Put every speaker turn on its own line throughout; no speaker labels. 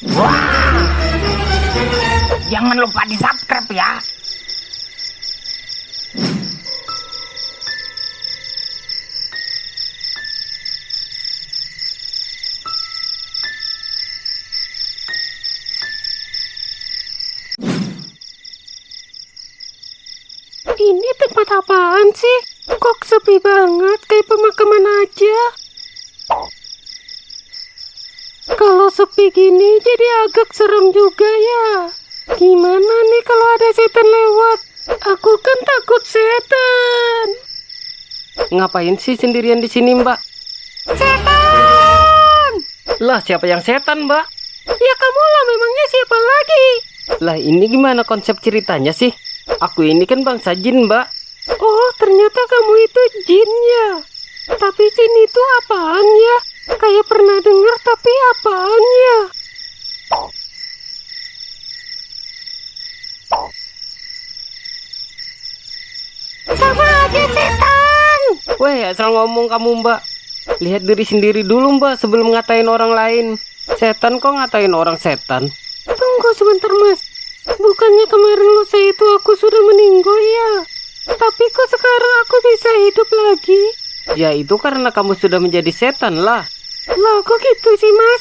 Wah, jangan lupa di subscribe ya.
Ini tempat apaan sih? Kok sepi banget, kayak pemakaman aja. Kalau sepi gini jadi agak serem juga ya. Gimana nih kalau ada setan lewat? Aku kan takut setan. Ngapain sih sendirian di sini, Mbak? Setan! Lah, siapa yang setan, Mbak? Ya kamu lah, memangnya siapa lagi? Lah, ini gimana konsep ceritanya sih? Aku ini kan bangsa jin, Mbak. Oh, ternyata kamu itu jin ya. Tapi jin itu apaan ya? Kayak pernah dengar tapi apaan ya? Sama aja setan. Weh, asal ngomong kamu, Mbak. Lihat diri sendiri dulu, Mbak, sebelum ngatain orang lain. Setan kok ngatain orang setan? Tunggu sebentar, Mas. Bukannya kemarin lusa itu aku sudah meninggal ya? Tapi kok sekarang aku bisa hidup lagi? Ya itu karena kamu sudah menjadi setan lah. Lah kok gitu sih, Mas?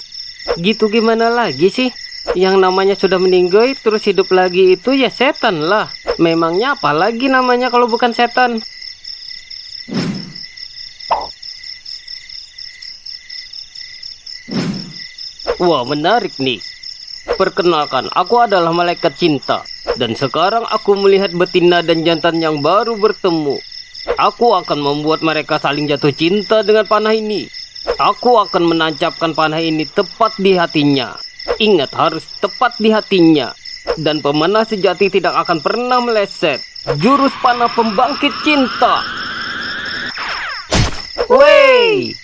Gitu gimana lagi sih? Yang namanya sudah meninggal terus hidup lagi itu ya setan lah. Memangnya apa lagi namanya kalau bukan setan? Wah, menarik nih. Perkenalkan, aku adalah malaikat cinta. Dan sekarang aku melihat betina dan jantan yang baru bertemu. Aku akan membuat mereka saling jatuh cinta dengan panah ini. Aku akan menancapkan panah ini tepat di hatinya. Ingat, harus tepat di hatinya. Dan pemanah sejati tidak akan pernah meleset. Jurus panah pembangkit cinta. Wey!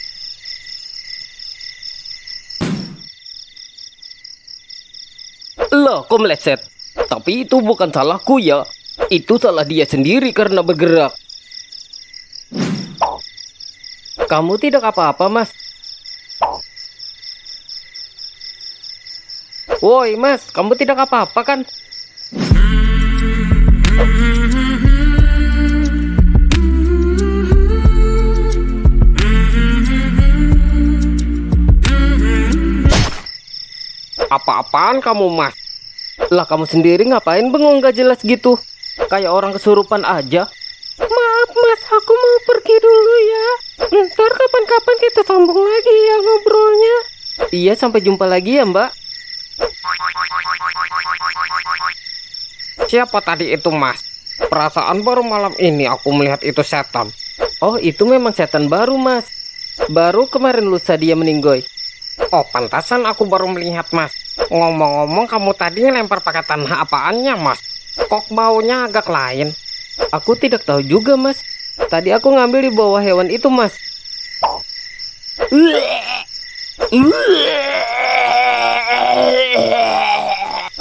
Loh, kok meleset? Tapi itu bukan salahku ya. Itu salah dia sendiri karena bergerak. Kamu tidak apa-apa, Mas. Woi, Mas, kamu tidak apa-apa kan? Apa-apaan kamu, Mas? Lah, kamu sendiri ngapain bengong gak jelas gitu? Kayak orang kesurupan aja. Maaf, Mas, aku mau pergi dulu ya. Ntar kapan-kapan kita sambung lagi ya ngobrolnya. Iya, sampai jumpa lagi ya, Mbak. Siapa tadi itu, Mas? Perasaan baru malam ini aku melihat itu setan. Oh, itu memang setan baru, Mas. Baru kemarin lusa dia meninggoy. Oh, pantasan aku baru melihat, Mas. Ngomong-ngomong, kamu tadi ngelempar pakai tanah apaannya, Mas? Kok baunya agak lain? Aku tidak tahu juga, Mas. Tadi aku ngambil di bawah hewan itu, Mas.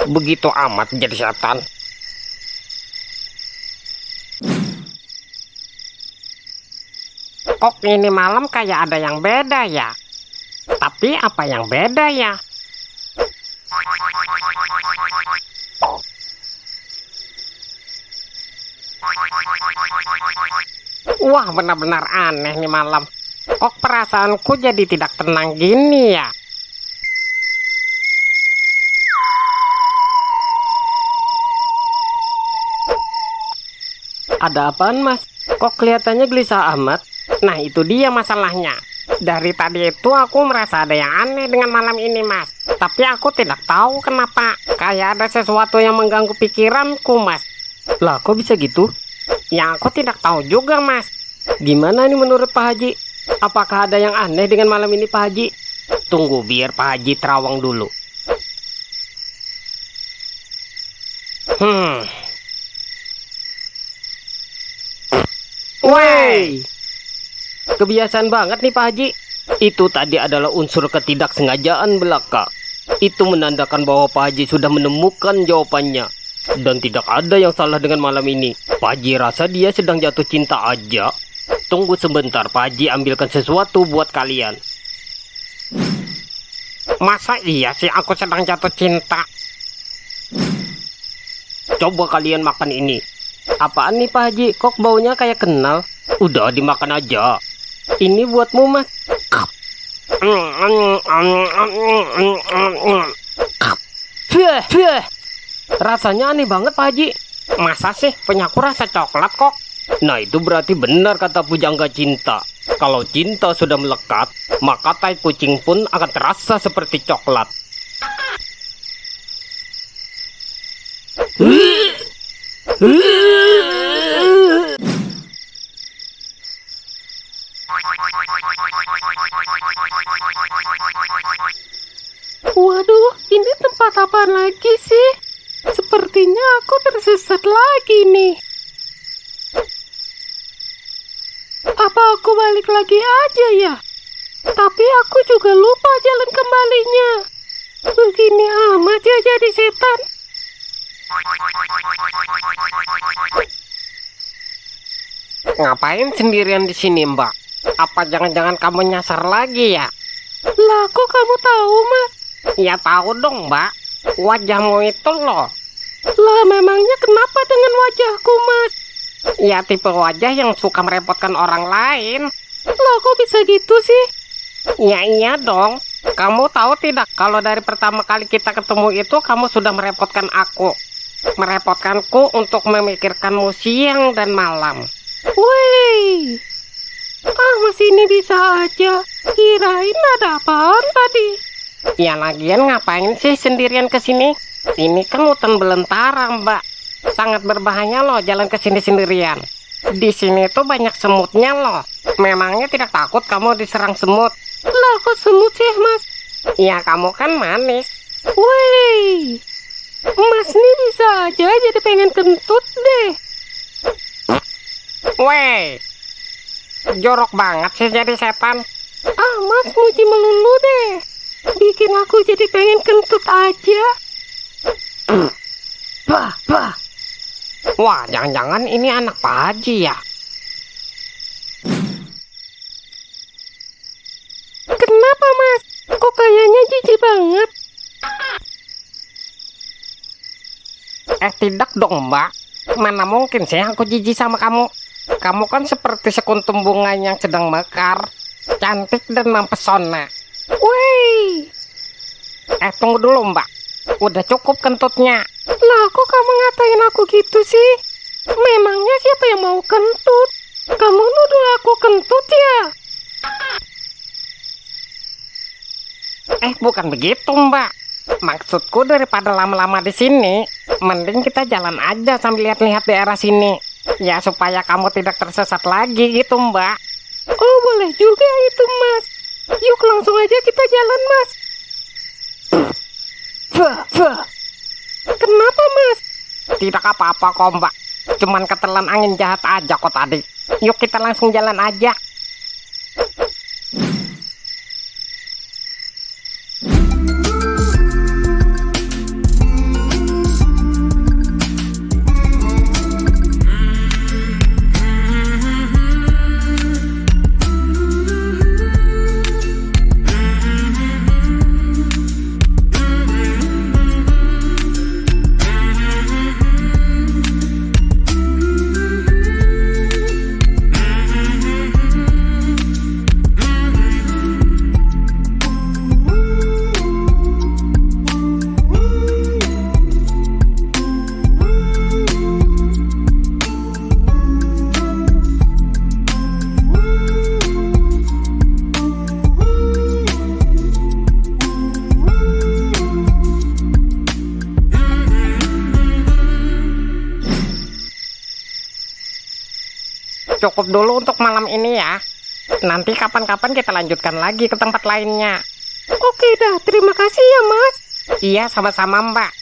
Begitu amat jadi setan. Kok ini malam kayak ada yang beda ya? Tapi apa yang beda ya? Wah, benar-benar aneh nih malam. Kok perasaanku jadi tidak tenang gini ya? Ada apaan, Mas? Kok kelihatannya gelisah amat? Nah, itu dia masalahnya. Dari tadi itu aku merasa ada yang aneh dengan malam ini, Mas. Tapi aku tidak tahu kenapa. Kayak ada sesuatu yang mengganggu pikiranku, Mas. Lah, kok bisa gitu? Ya, aku tidak tahu juga, Mas. Gimana ini menurut Pak Haji? Apakah ada yang aneh dengan malam ini, Pak Haji? Tunggu biar Pak Haji terawang dulu. Wey! Kebiasaan banget nih Pak Haji. Itu tadi adalah unsur ketidaksengajaan belaka. Itu menandakan bahwa Pak Haji sudah menemukan jawabannya. Dan tidak ada yang salah dengan malam ini. Pak Haji rasa dia sedang jatuh cinta aja. Tunggu sebentar, Pak Haji ambilkan sesuatu buat kalian. Masa iya sih aku sedang jatuh cinta? Coba kalian makan ini. Apaan nih Pak Haji? Kok baunya kayak kenal? Udah dimakan aja. Ini buatmu Mas. Rasanya aneh banget Pak Haji. Masa sih punya aku rasa coklat kok? Nah itu berarti benar kata pujangga cinta. Kalau cinta sudah melekat, maka tai kucing pun akan terasa seperti coklat. Waduh, ini tempat apa lagi sih? Sepertinya aku tersesat lagi nih. Apa aku balik lagi aja ya? Tapi aku juga lupa jalan kembalinya. Begini amat ya jadi setan. Ngapain sendirian di sini, Mbak? Apa jangan-jangan kamu nyasar lagi ya? Lah, kok kamu tahu, Mas? Ya tahu dong, Mbak. Wajahmu itu loh. Lah, memangnya kenapa dengan wajahku, Mas? Ya tipe wajah yang suka merepotkan orang lain. Loh, kok bisa gitu sih? Ya iya dong. Kamu tahu tidak kalau dari pertama kali kita ketemu itu kamu sudah merepotkan aku. Merepotkanku untuk memikirkanmu siang dan malam. Wih, Mas ini bisa aja. Kirain ada apaan tadi? Ya lagian ngapain sih sendirian ke sini? Ini kan hutan belantara, Mbak. Sangat berbahaya loh jalan ke sini sendirian. Di sini tuh banyak semutnya loh. Memangnya tidak takut kamu diserang semut? Lah kok semut sih, Mas? Ya kamu kan manis. Wih, Mas ini bisa aja jadi pengen kentut deh. Weh, jorok banget sih jadi setan. Mas muji melulu deh. Bikin aku jadi pengen kentut aja. Bah. Wah, jangan-jangan ini anak Pak Haji ya? Kenapa, Mas? Kok kayaknya jijik banget? Tidak dong, Mbak. Mana mungkin sih aku jijik sama kamu? Kamu kan seperti sekuntum bunga yang sedang mekar, cantik dan mempesona. Wih. Tunggu dulu, Mbak. Udah cukup kentutnya. Lah, kok kamu ngatain aku gitu sih? Memangnya siapa yang mau kentut? Kamu nuduh aku kentut ya? Bukan begitu, Mbak. Maksudku daripada lama-lama di sini, mending kita jalan aja sambil lihat-lihat daerah sini. Ya supaya kamu tidak tersesat lagi gitu, Mbak. Oh, boleh juga itu, Mas. Yuk langsung aja kita jalan, Mas. Kenapa, Mas? Tidak apa-apa kok, Mbak. Cuman ketelan angin jahat aja kok tadi. Yuk kita langsung jalan aja. Cukup dulu untuk malam ini ya. Nanti kapan-kapan kita lanjutkan lagi ke tempat lainnya. Oke dah, terima kasih ya, Mas. Iya, sama-sama, Mbak.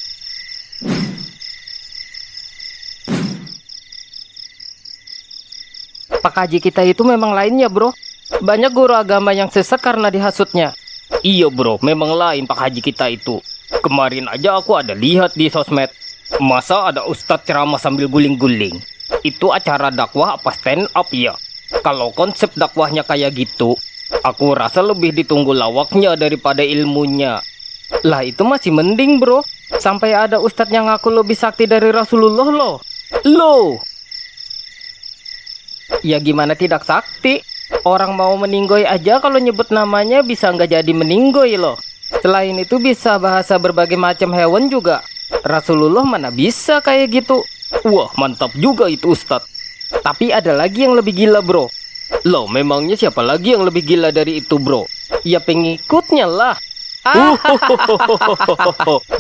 Pak Haji kita itu memang lainnya, bro. Banyak guru agama yang sesat karena dihasutnya. Iya, bro, memang lain Pak Haji kita itu. Kemarin aja aku ada lihat di sosmed. Masa ada ustadz ceramah sambil guling-guling? Itu acara dakwah apa stand up ya? Kalau konsep dakwahnya kayak gitu, Aku rasa lebih ditunggu lawaknya daripada ilmunya. Lah itu masih mending bro. Sampai ada ustadz yang ngaku lebih sakti dari Rasulullah loh. Loh. Ya gimana tidak sakti? Orang mau meninggoy aja kalau nyebut namanya bisa nggak jadi meninggoy loh. Selain itu bisa bahasa berbagai macam hewan juga. Rasulullah mana bisa kayak gitu. Wah mantap juga itu ustadz. Tapi ada lagi yang lebih gila bro. Loh memangnya siapa lagi yang lebih gila dari itu bro? Ya pengikutnya lah.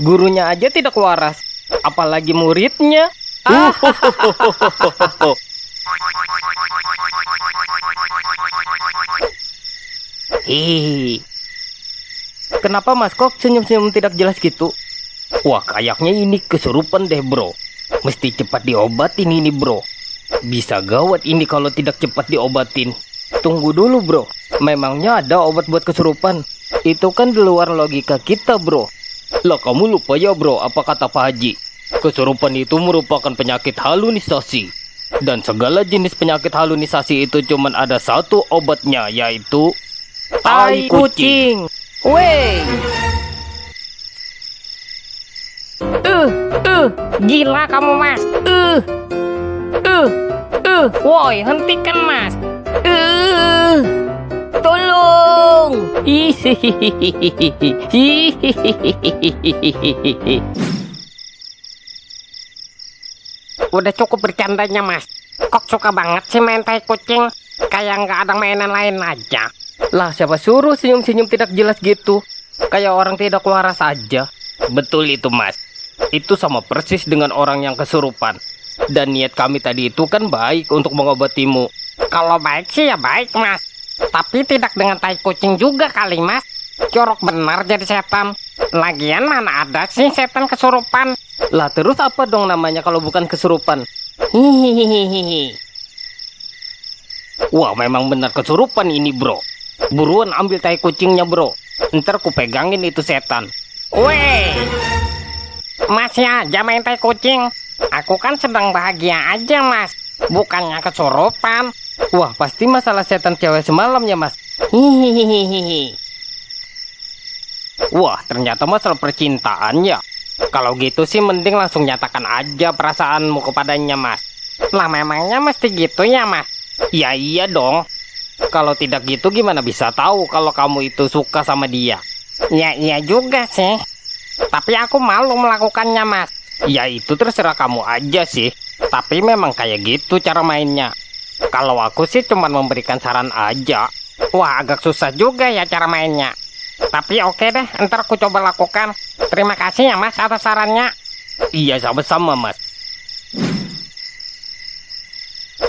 Gurunya aja tidak waras, apalagi muridnya. Hihihi. Kenapa mas kok senyum-senyum tidak jelas gitu? Wah kayaknya ini kesurupan deh bro. Mesti cepat diobatin ini bro. Bisa gawat ini kalau tidak cepat diobatin. Tunggu dulu bro. Memangnya ada obat buat kesurupan? Itu kan di luar logika kita bro. Lah kamu lupa ya bro apa kata Pak Haji? Kesurupan itu merupakan penyakit halusinasi. Dan segala jenis penyakit halusinasi itu cuman ada satu obatnya, yaitu tai kucing. Wey.
Gila kamu mas. Woi hentikan mas. Tolong. Udah cukup bercandanya mas. Kok suka banget sih main tai kucing? Kayak nggak ada mainan lain aja.
Lah siapa suruh senyum-senyum tidak jelas gitu? Kayak orang tidak waras aja. Betul itu mas. Itu sama persis dengan orang yang kesurupan. Dan niat kami tadi itu kan baik untuk mengobatimu.
Kalau baik sih ya baik mas. Tapi tidak dengan tai kucing juga kali mas. Jorok benar jadi setan. Lagian mana ada sih setan kesurupan?
Lah terus apa dong namanya kalau bukan kesurupan?
Hihihihi.
Wah memang benar kesurupan ini bro. Buruan ambil tai kucingnya bro. Ntar ku pegangin itu setan.
Weh, masih aja main tai kucing. Aku kan sedang bahagia aja mas. Bukannya kesurupan.
Wah pasti masalah setan cewek semalam ya mas.
Hihihihi.
Wah ternyata masalah percintaan ya. Kalau gitu sih mending langsung nyatakan aja perasaanmu kepadanya mas.
Lah memangnya mesti gitu ya mas?
Ya iya dong. Kalau tidak gitu gimana bisa tahu kalau kamu itu suka sama dia?
Ya iya juga sih. Tapi aku malu melakukannya mas.
Ya itu terserah kamu aja sih. Tapi memang kayak gitu cara mainnya. Kalau aku sih cuma memberikan saran aja.
Wah agak susah juga ya cara mainnya. Tapi oke deh, ntar aku coba lakukan. Terima kasih ya mas atas sarannya.
Iya sama-sama mas.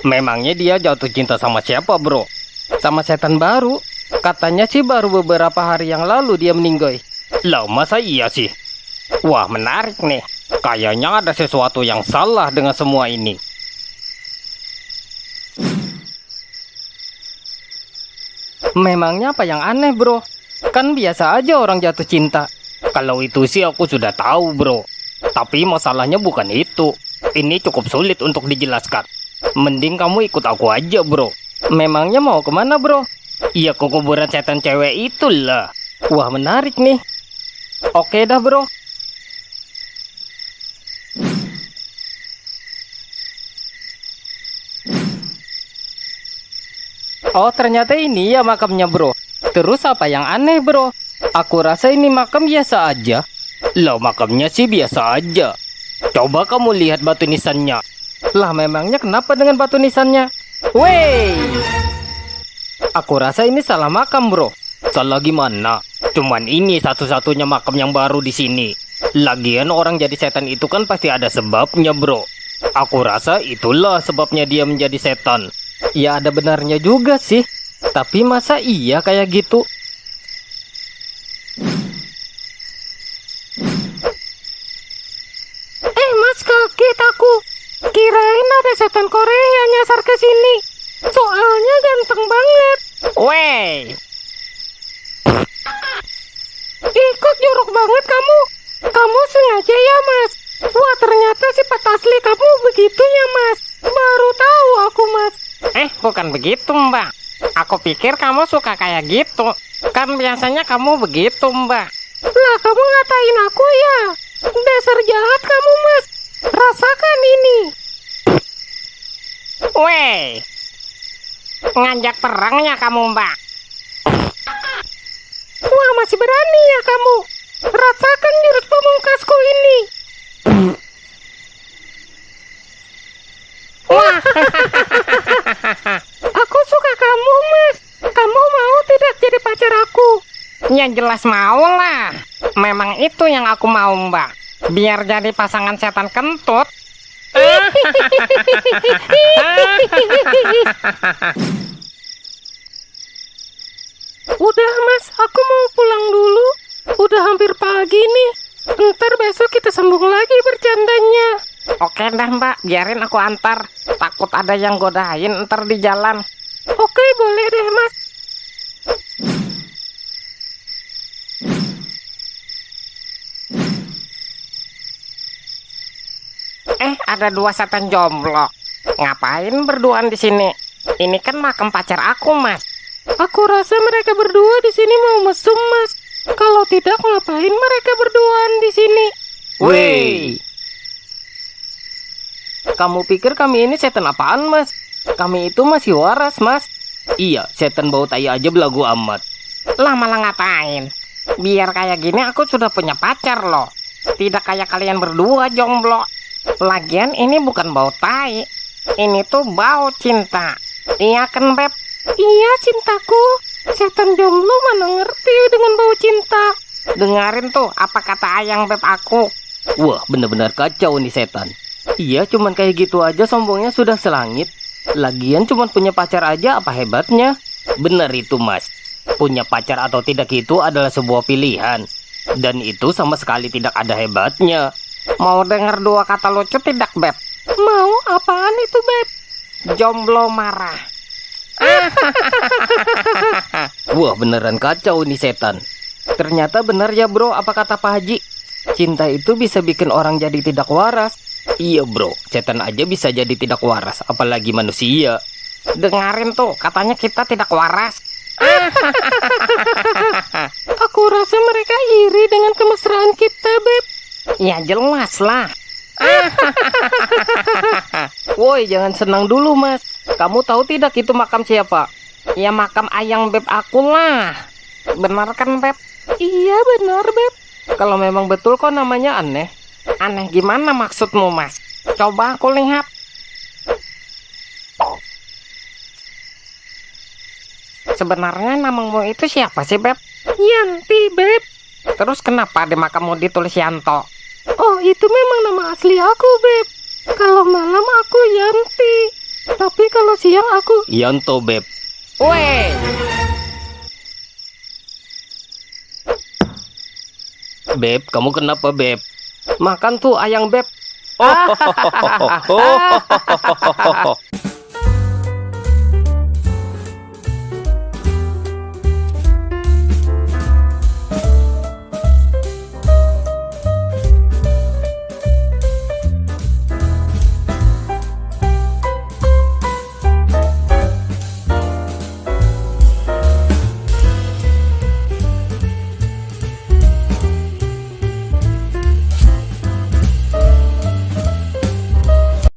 Memangnya dia jatuh cinta sama siapa bro? Sama setan baru. Katanya sih baru beberapa hari yang lalu dia meninggoy. Lah masa iya sih? Wah menarik nih. Kayaknya ada sesuatu yang salah dengan semua ini. Memangnya apa yang aneh bro? Kan biasa aja orang jatuh cinta. Kalau itu sih aku sudah tahu bro. Tapi masalahnya bukan itu. Ini cukup sulit untuk dijelaskan. Mending kamu ikut aku aja bro. Memangnya mau kemana bro? Iya ke kuburan setan cewek itulah. Wah menarik nih. Oke dah bro. Oh ternyata ini ya makamnya bro. Terus apa yang aneh bro? Aku rasa ini makam biasa aja. Lah makamnya sih biasa aja. Coba kamu lihat batu nisannya. Lah memangnya kenapa dengan batu nisannya? Wey, aku rasa ini salah makam bro. Salah gimana? Cuman ini satu-satunya makam yang baru di sini. Lagian orang jadi setan itu kan pasti ada sebabnya bro. Aku rasa itulah sebabnya dia menjadi setan. Ya ada benarnya juga sih. Tapi masa iya kayak gitu?
Mas kaget aku. Kirain ada setan Korea nyasar ke sini. Soalnya ganteng banget. Wey. Kok jorok banget kamu. Kamu sengaja ya mas. Wah ternyata sifat asli kamu begitu ya mas. Baru tahu aku mas. Bukan begitu mbak. Aku pikir kamu suka kayak gitu. Kan biasanya kamu begitu, Mbak.
Lah, kamu ngatain aku ya? Dasar jahat kamu, Mas. Rasakan ini.
Weh, ngajak perang ya kamu, Mbak?
Wah, masih berani ya kamu? Rasakan jurus pamungkasku ini.
Wah,
Aku suka kamu, Mas. Kamu mau tidak jadi pacar aku?
ya jelas mau lah. Memang itu yang aku mau, Mbak. Biar jadi pasangan setan kentut.
Udah, Mas, aku mau pulang dulu. Udah hampir pagi nih. Ntar besok kita sambung lagi bercandanya.
Oke dah, Mbak, biarin aku antar. Takut ada yang godain ntar di jalan.
Oke, boleh deh, Mas.
Ada dua setan jomblo. Ngapain berduaan di sini? Ini kan makam pacar aku, Mas.
Aku rasa mereka berdua di sini mau mesum, Mas. Kalau tidak, ngapain mereka berduaan di sini?
Wih.
Kamu pikir kami ini setan apaan, Mas? Kami itu masih waras, Mas. Iya, setan bau tai aja belagu amat.
Lah malah ngatain. Biar kayak gini aku sudah punya pacar loh. Tidak kayak kalian berdua jomblo. Lagian ini bukan bau tai. Ini tuh bau cinta. Iya kan, Beb?
Iya, cintaku. Setan jomblo mana ngerti dengan bau cinta.
Dengarin tuh apa kata ayang Beb aku.
Wah, benar-benar kacau nih setan. Iya, cuman kayak gitu aja sombongnya sudah selangit. Lagian cuman punya pacar aja, apa hebatnya? Benar itu, Mas. Punya pacar atau tidak itu adalah sebuah pilihan. Dan itu sama sekali tidak ada hebatnya.
Mau denger dua kata lucu tidak, Beb?
Mau, apaan itu, Beb?
Jomblo marah.
Wah, beneran kacau nih setan. Ternyata benar ya, bro, apa kata Pak Haji? Cinta itu bisa bikin orang jadi tidak waras. Iya, bro, setan aja bisa jadi tidak waras, apalagi manusia.
Dengarin tuh, katanya kita tidak waras.
Aku rasa mereka iri dengan kemesraan kita, Beb.
Ya jelas lah.
Woi, jangan senang dulu, Mas. Kamu tahu tidak itu makam siapa?
Ya makam ayang Beb aku lah. Benar kan, Beb?
Iya, benar, Beb.
Kalau memang betul kok namanya aneh. Aneh gimana maksudmu, Mas? Coba aku lihat. Sebenarnya namamu itu siapa sih, Beb?
Yanti, Beb.
Terus kenapa di makammu ditulis Yanto?
Oh, itu memang nama asli aku, Beb. Kalau malam aku Yanti. Tapi kalau siang aku Yanto, Beb.
Weh.
Beb, kamu kenapa, Beb? Makan tuh ayang, Beb.
Oh.